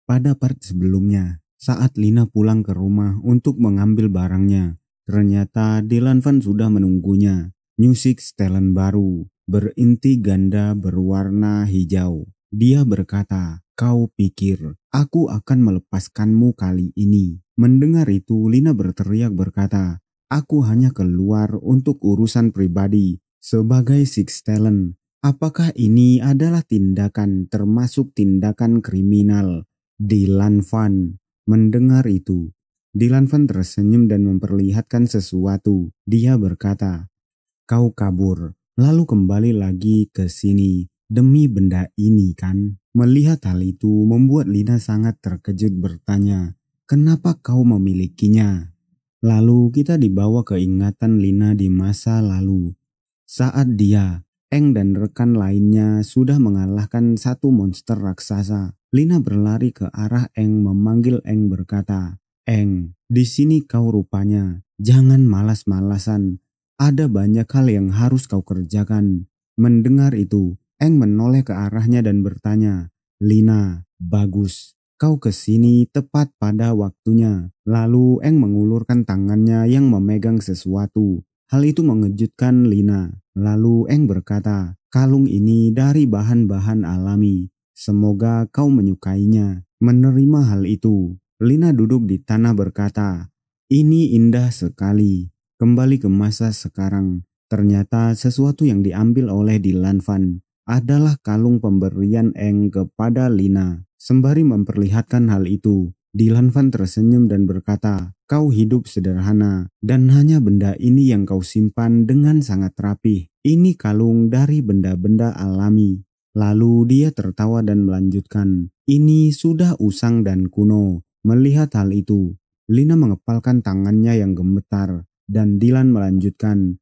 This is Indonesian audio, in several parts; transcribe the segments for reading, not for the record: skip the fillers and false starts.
Pada part sebelumnya, saat Lina pulang ke rumah untuk mengambil barangnya, ternyata Dylan Van sudah menunggunya. Music setelan baru, berinti ganda berwarna hijau. Dia berkata, "Kau pikir aku akan melepaskanmu kali ini?" Mendengar itu, Lina berteriak berkata, "Aku hanya keluar untuk urusan pribadi sebagai Six Talent. Apakah ini adalah tindakan termasuk tindakan kriminal?" Dylan Van mendengar itu. Dylan Van tersenyum dan memperlihatkan sesuatu. Dia berkata, "Kau kabur, lalu kembali lagi ke sini demi benda ini kan?" Melihat hal itu membuat Lina sangat terkejut bertanya, "Kenapa kau memilikinya?" Lalu kita dibawa ke ingatan Lina di masa lalu. Saat dia, Eng dan rekan lainnya sudah mengalahkan satu monster raksasa, Lina berlari ke arah Eng memanggil Eng berkata, "Eng, di sini kau rupanya. Jangan malas-malasan. Ada banyak hal yang harus kau kerjakan." Mendengar itu, Eng menoleh ke arahnya dan bertanya, "Lina, bagus. Kau kesini tepat pada waktunya." Lalu Eng mengulurkan tangannya yang memegang sesuatu. Hal itu mengejutkan Lina. Lalu Eng berkata, "Kalung ini dari bahan-bahan alami. Semoga kau menyukainya." Menerima hal itu, Lina duduk di tanah berkata, "Ini indah sekali." Kembali ke masa sekarang, ternyata sesuatu yang diambil oleh Dylan Van adalah kalung pemberian Eng kepada Lina. Sembari memperlihatkan hal itu, Dylan Van tersenyum dan berkata, "Kau hidup sederhana dan hanya benda ini yang kau simpan dengan sangat rapih. Ini kalung dari benda-benda alami." Lalu dia tertawa dan melanjutkan, "Ini sudah usang dan kuno." Melihat hal itu, Lina mengepalkan tangannya yang gemetar dan Dylan melanjutkan,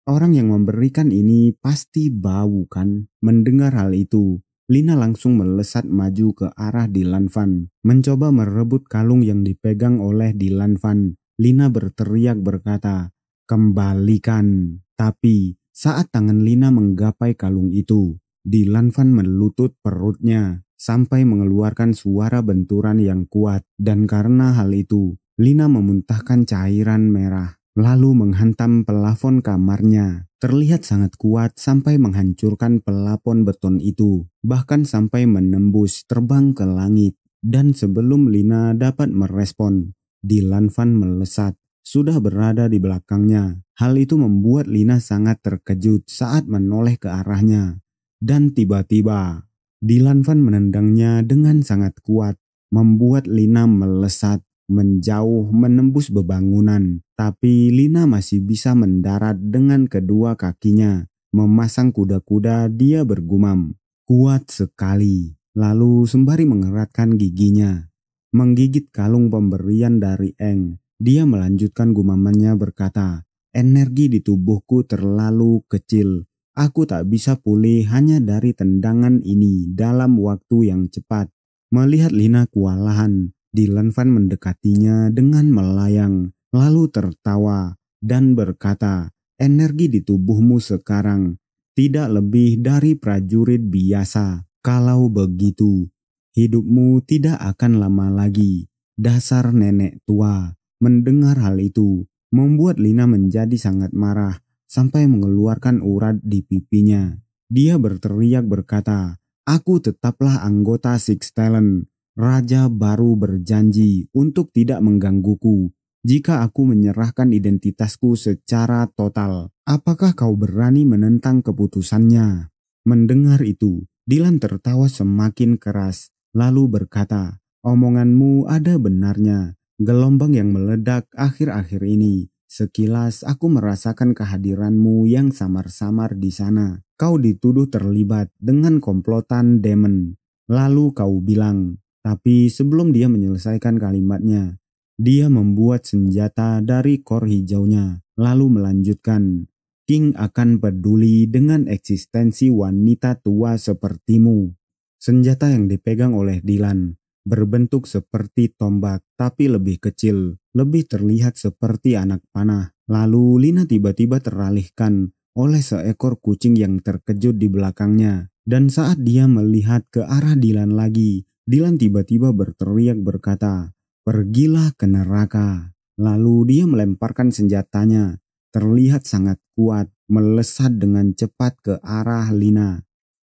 "Orang yang memberikan ini pasti bau kan?" Mendengar hal itu, Lina langsung melesat maju ke arah Dylan Van, mencoba merebut kalung yang dipegang oleh Dylan Van. Lina berteriak berkata, "Kembalikan." Tapi saat tangan Lina menggapai kalung itu, Dylan Van melutut perutnya sampai mengeluarkan suara benturan yang kuat. Dan karena hal itu, Lina memuntahkan cairan merah, lalu menghantam pelafon kamarnya. Terlihat sangat kuat sampai menghancurkan pelapon beton itu, bahkan sampai menembus terbang ke langit. Dan sebelum Lina dapat merespon, Dylan Van melesat, sudah berada di belakangnya. Hal itu membuat Lina sangat terkejut saat menoleh ke arahnya. Dan tiba-tiba, Dylan Van menendangnya dengan sangat kuat, membuat Lina melesat menjauh menembus bebangunan. Tapi Lina masih bisa mendarat dengan kedua kakinya. Memasang kuda-kuda, dia bergumam, "Kuat sekali." Lalu sembari mengeratkan giginya, menggigit kalung pemberian dari Eng, dia melanjutkan gumamannya berkata, "Energi di tubuhku terlalu kecil. Aku tak bisa pulih hanya dari tendangan ini dalam waktu yang cepat." Melihat Lina kewalahan, Dylan Van mendekatinya dengan melayang, lalu tertawa dan berkata, "Energi di tubuhmu sekarang tidak lebih dari prajurit biasa. Kalau begitu, hidupmu tidak akan lama lagi. Dasar nenek tua." Mendengar hal itu, membuat Lina menjadi sangat marah sampai mengeluarkan urat di pipinya. Dia berteriak berkata, "Aku tetaplah anggota Six Talent. Raja baru berjanji untuk tidak menggangguku jika aku menyerahkan identitasku secara total. Apakah kau berani menentang keputusannya?" Mendengar itu, Dylan tertawa semakin keras, lalu berkata, "Omonganmu ada benarnya. Gelombang yang meledak akhir-akhir ini. Sekilas aku merasakan kehadiranmu yang samar-samar di sana. Kau dituduh terlibat dengan komplotan Demon. Lalu kau bilang..." Tapi sebelum dia menyelesaikan kalimatnya, dia membuat senjata dari kor hijaunya, lalu melanjutkan, "King akan peduli dengan eksistensi wanita tua sepertimu." Senjata yang dipegang oleh Dylan berbentuk seperti tombak, tapi lebih kecil, lebih terlihat seperti anak panah. Lalu Lina tiba-tiba teralihkan oleh seekor kucing yang terkejut di belakangnya. Dan saat dia melihat ke arah Dylan lagi, Dilan tiba-tiba berteriak berkata, "Pergilah ke neraka." Lalu dia melemparkan senjatanya, terlihat sangat kuat, melesat dengan cepat ke arah Lina.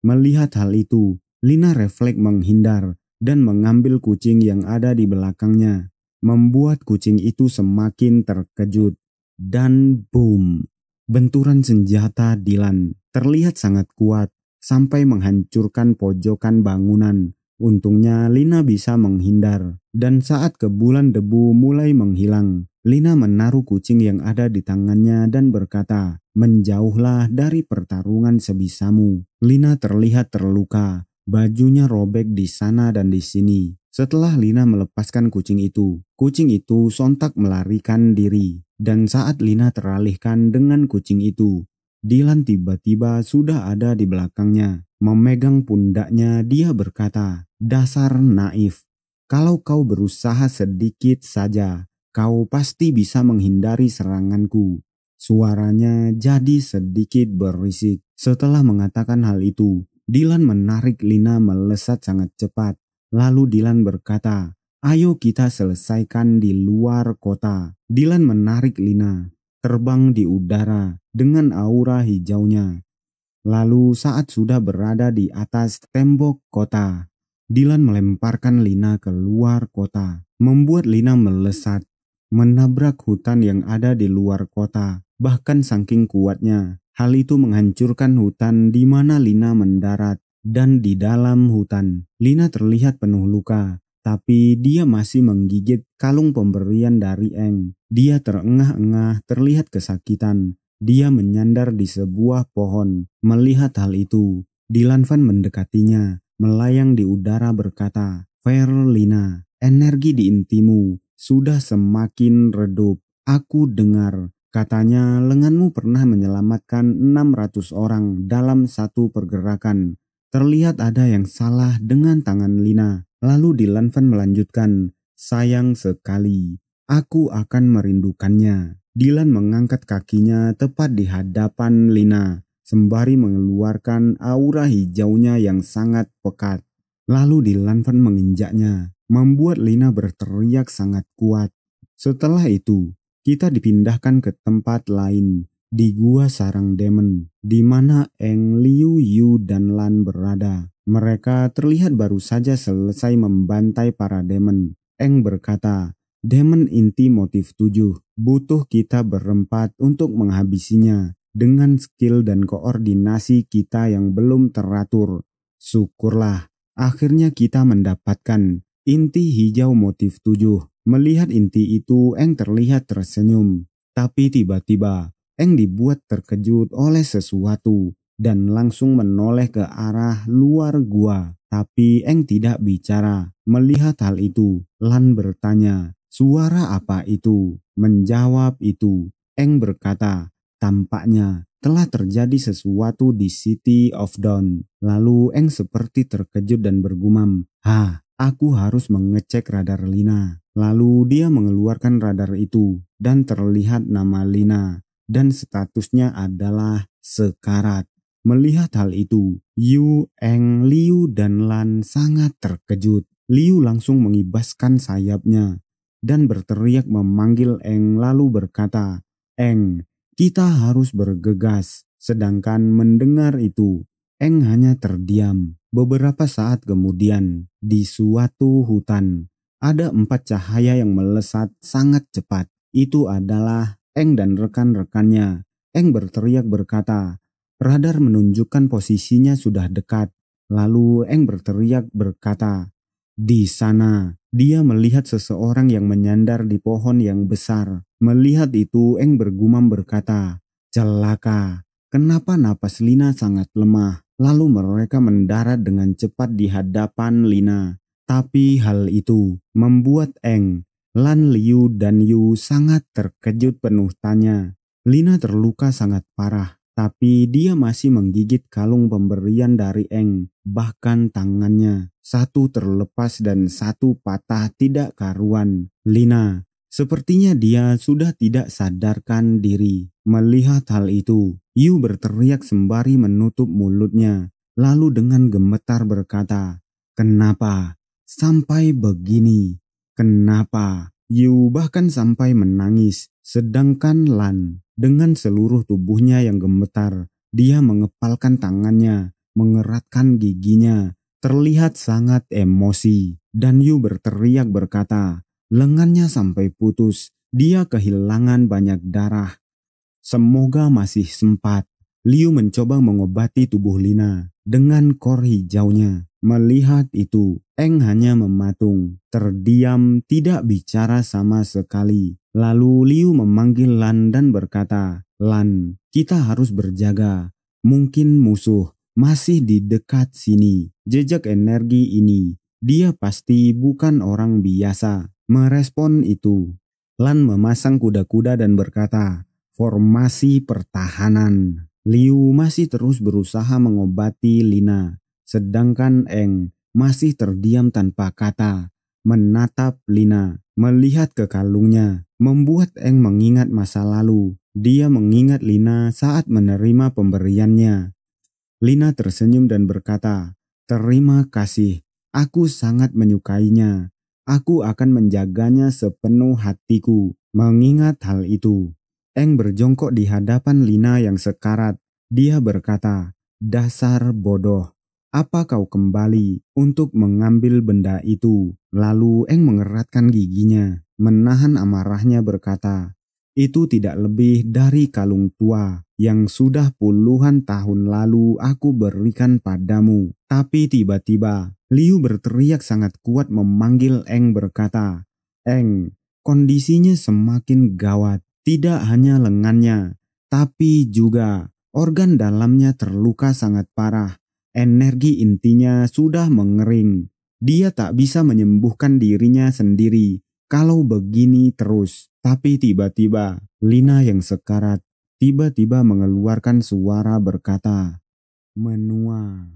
Melihat hal itu, Lina refleks menghindar dan mengambil kucing yang ada di belakangnya, membuat kucing itu semakin terkejut. Dan boom, benturan senjata Dilan terlihat sangat kuat sampai menghancurkan pojokan bangunan. Untungnya Lina bisa menghindar, dan saat kebulan debu mulai menghilang, Lina menaruh kucing yang ada di tangannya dan berkata, "Menjauhlah dari pertarungan sebisamu." Lina terlihat terluka, bajunya robek di sana dan di sini. Setelah Lina melepaskan kucing itu sontak melarikan diri. Dan saat Lina teralihkan dengan kucing itu, Dilan tiba-tiba sudah ada di belakangnya. Memegang pundaknya, dia berkata, "Dasar naif. Kalau kau berusaha sedikit saja, kau pasti bisa menghindari seranganku." Suaranya jadi sedikit berisik. Setelah mengatakan hal itu, Dilan menarik Lina melesat sangat cepat. Lalu Dilan berkata, "Ayo kita selesaikan di luar kota." Dilan menarik Lina, terbang di udara dengan aura hijaunya. Lalu saat sudah berada di atas tembok kota, Dilan melemparkan Lina ke luar kota, membuat Lina melesat, menabrak hutan yang ada di luar kota. Bahkan saking kuatnya, hal itu menghancurkan hutan di mana Lina mendarat. Dan di dalam hutan, Lina terlihat penuh luka, tapi dia masih menggigit kalung pemberian dari Eng. Dia terengah-engah, terlihat kesakitan. Dia menyandar di sebuah pohon. Melihat hal itu, Dilan Van mendekatinya, melayang di udara berkata, "Lina, energi di intimu sudah semakin redup. Aku dengar, katanya lenganmu pernah menyelamatkan 600 orang dalam satu pergerakan." Terlihat ada yang salah dengan tangan Lina. Lalu Dilan Van melanjutkan, "Sayang sekali, aku akan merindukannya." Dilan mengangkat kakinya tepat di hadapan Lina, sembari mengeluarkan aura hijaunya yang sangat pekat. Lalu Dilan Van menginjaknya, membuat Lina berteriak sangat kuat. Setelah itu, kita dipindahkan ke tempat lain, di Gua Sarang Demon, di mana Eng, Liu, Yu, dan Lan berada. Mereka terlihat baru saja selesai membantai para demon. Eng berkata, "Demon inti motif 7, butuh kita berempat untuk menghabisinya dengan skill dan koordinasi kita yang belum teratur. Syukurlah, akhirnya kita mendapatkan inti hijau motif 7. Melihat inti itu, Eng terlihat tersenyum. Tapi tiba-tiba, Eng dibuat terkejut oleh sesuatu dan langsung menoleh ke arah luar gua. Tapi Eng tidak bicara. Melihat hal itu, Lan bertanya, "Suara apa itu?" Menjawab itu, Eng berkata, "Tampaknya telah terjadi sesuatu di City of Dawn." Lalu Eng seperti terkejut dan bergumam, aku harus mengecek radar Lina." Lalu dia mengeluarkan radar itu dan terlihat nama Lina dan statusnya adalah sekarat. Melihat hal itu, Yu, Eng, Liu, dan Lan sangat terkejut. Liu langsung mengibaskan sayapnya dan berteriak memanggil Eng lalu berkata, "Eng, kita harus bergegas." Sedangkan mendengar itu, Eng hanya terdiam. Beberapa saat kemudian, di suatu hutan, ada 4 cahaya yang melesat sangat cepat. Itu adalah Eng dan rekan-rekannya. Eng berteriak berkata, "Radar menunjukkan posisinya sudah dekat." Lalu Eng berteriak berkata, "Di sana." Dia melihat seseorang yang menyandar di pohon yang besar. Melihat itu, Eng bergumam berkata, "Celaka, kenapa napas Lina sangat lemah?" Lalu mereka mendarat dengan cepat di hadapan Lina. Tapi hal itu membuat Eng, Lan, Liu, dan Yu sangat terkejut penuh tanya. Lina terluka sangat parah, tapi dia masih menggigit kalung pemberian dari Eng. Bahkan tangannya, satu terlepas dan satu patah tidak karuan. Lina, sepertinya dia sudah tidak sadarkan diri. Melihat hal itu, Yu berteriak sembari menutup mulutnya. Lalu dengan gemetar berkata, "Kenapa? Sampai begini. Kenapa? Yu bahkan sampai menangis. Sedangkan Lan dengan seluruh tubuhnya yang gemetar, dia mengepalkan tangannya, mengeratkan giginya, terlihat sangat emosi. Dan Yu berteriak berkata, lengannya sampai putus, dia kehilangan banyak darah. Semoga masih sempat. Liu mencoba mengobati tubuh Lina dengan kor hijaunya. Melihat itu, Eng hanya mematung, terdiam, tidak bicara sama sekali. Lalu Liu memanggil Lan dan berkata, Lan, kita harus berjaga. Mungkin musuh masih di dekat sini. Jejak energi ini, dia pasti bukan orang biasa. Merespon itu, Lan memasang kuda-kuda dan berkata, formasi pertahanan. Liu masih terus berusaha mengobati Lina, sedangkan Eng masih terdiam tanpa kata, menatap Lina. Melihat ke kalungnya, membuat Eng mengingat masa lalu. Dia mengingat Lina saat menerima pemberiannya. Lina tersenyum dan berkata, terima kasih, aku sangat menyukainya. Aku akan menjaganya sepenuh hatiku. Mengingat hal itu, Eng berjongkok di hadapan Lina yang sekarat. Dia berkata, dasar bodoh, apa kau kembali untuk mengambil benda itu? Lalu Eng mengeratkan giginya, menahan amarahnya berkata, itu tidak lebih dari kalung tua yang sudah puluhan tahun lalu aku berikan padamu. Tapi tiba-tiba, Liu berteriak sangat kuat memanggil Eng berkata, Eng, kondisinya semakin gawat. Tidak hanya lengannya, tapi juga organ dalamnya terluka sangat parah. Energi intinya sudah mengering. Dia tak bisa menyembuhkan dirinya sendiri kalau begini terus. Tapi tiba-tiba, Lina yang sekarat tiba-tiba mengeluarkan suara berkata, menua.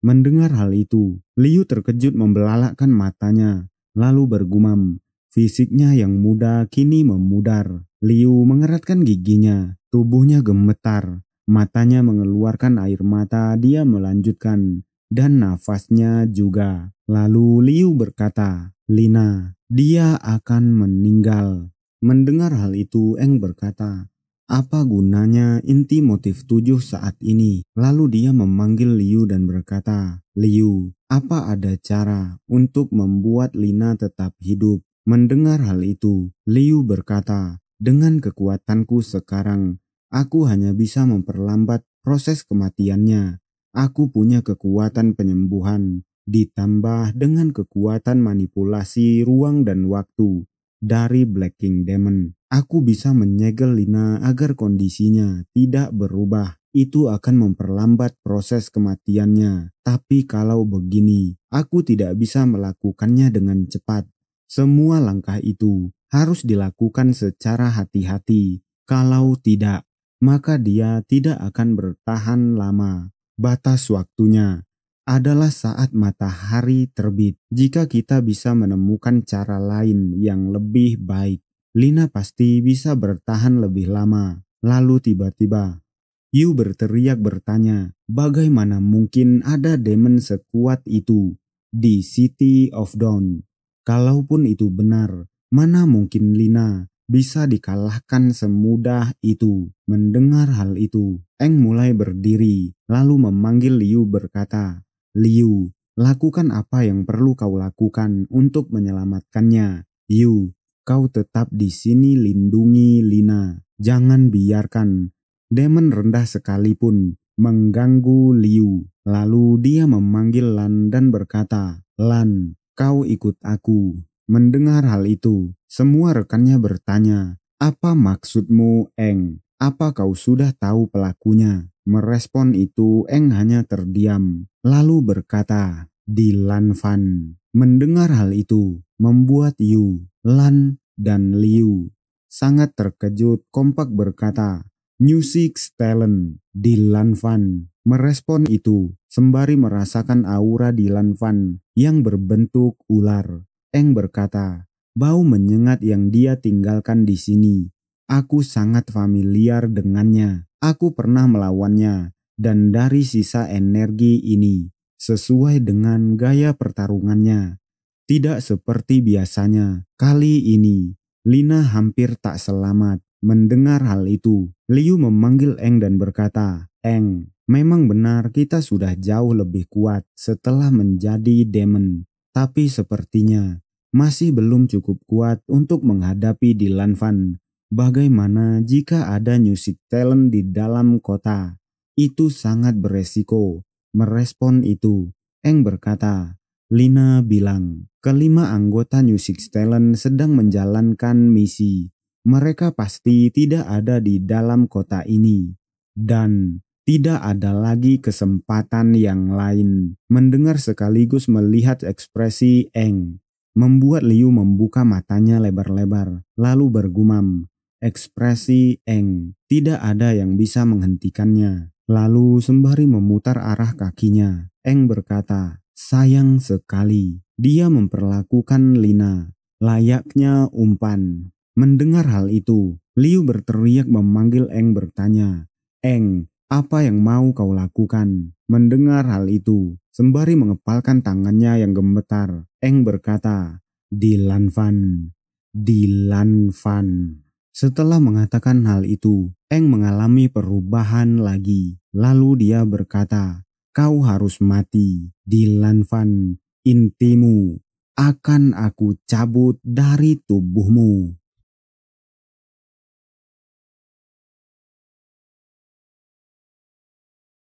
Mendengar hal itu, Liu terkejut membelalakkan matanya, lalu bergumam. Fisiknya yang muda kini memudar. Liu mengeratkan giginya, tubuhnya gemetar, matanya mengeluarkan air mata. Dia melanjutkan, dan nafasnya juga. Lalu Liu berkata, Lina, dia akan meninggal. Mendengar hal itu, Eng berkata, apa gunanya inti motif 7 saat ini? Lalu dia memanggil Liu dan berkata, Liu, apa ada cara untuk membuat Lina tetap hidup? Mendengar hal itu, Liu berkata, dengan kekuatanku sekarang, aku hanya bisa memperlambat proses kematiannya. Aku punya kekuatan penyembuhan, ditambah dengan kekuatan manipulasi ruang dan waktu dari Black King Demon. Aku bisa menyegel Lina agar kondisinya tidak berubah. Itu akan memperlambat proses kematiannya. Tapi kalau begini, aku tidak bisa melakukannya dengan cepat. Semua langkah itu harus dilakukan secara hati-hati. Kalau tidak, maka dia tidak akan bertahan lama. Batas waktunya adalah saat matahari terbit. Jika kita bisa menemukan cara lain yang lebih baik, Lina pasti bisa bertahan lebih lama. Lalu tiba-tiba, Yu berteriak bertanya, bagaimana mungkin ada demon sekuat itu di City of Dawn? Kalaupun itu benar, mana mungkin Lina bisa dikalahkan semudah itu? Mendengar hal itu, Eng mulai berdiri, lalu memanggil Liu berkata, Liu, lakukan apa yang perlu kau lakukan untuk menyelamatkannya. Yu, kau tetap di sini lindungi Lina. Jangan biarkan demon rendah sekalipun mengganggu Liu. Lalu dia memanggil Lan dan berkata, Lan, kau ikut aku. Mendengar hal itu, semua rekannya bertanya, apa maksudmu, Eng? Apa kau sudah tahu pelakunya? Merespon itu, Eng hanya terdiam, lalu berkata, di Lan Fan. Mendengar hal itu, membuat Yu, Lan, dan Liu sangat terkejut. Kompak berkata, New Six Talent di Lan Fan. Merespon itu, sembari merasakan aura di Lan Fan yang berbentuk ular. Eng berkata, bau menyengat yang dia tinggalkan di sini. Aku sangat familiar dengannya. Aku pernah melawannya, dan dari sisa energi ini, sesuai dengan gaya pertarungannya, Tidak seperti biasanya. Kali ini, Lina hampir tak selamat. Mendengar hal itu, Liu memanggil Eng dan berkata, "Eng, memang benar kita sudah jauh lebih kuat setelah menjadi demon. Tapi sepertinya masih belum cukup kuat untuk menghadapi Dilan Fan. Bagaimana jika ada music talent di dalam kota? Itu sangat beresiko." Merespon itu, Eng berkata, Lina bilang, kelima anggota New Six Talent sedang menjalankan misi. Mereka pasti tidak ada di dalam kota ini. Dan tidak ada lagi kesempatan yang lain. Mendengar sekaligus melihat ekspresi Eng, membuat Liu membuka matanya lebar-lebar, lalu bergumam. Ekspresi Eng, tidak ada yang bisa menghentikannya. Lalu sembari memutar arah kakinya, Eng berkata, sayang sekali, dia memperlakukan Lina layaknya umpan. Mendengar hal itu, Liu berteriak memanggil Eng bertanya, Eng, apa yang mau kau lakukan? Mendengar hal itu, sembari mengepalkan tangannya yang gemetar, Eng berkata, Dilan Fan, Dilan Fan. Setelah mengatakan hal itu, Eng mengalami perubahan lagi. Lalu dia berkata, kau harus mati, Dilan Fan. Intimu akan aku cabut dari tubuhmu.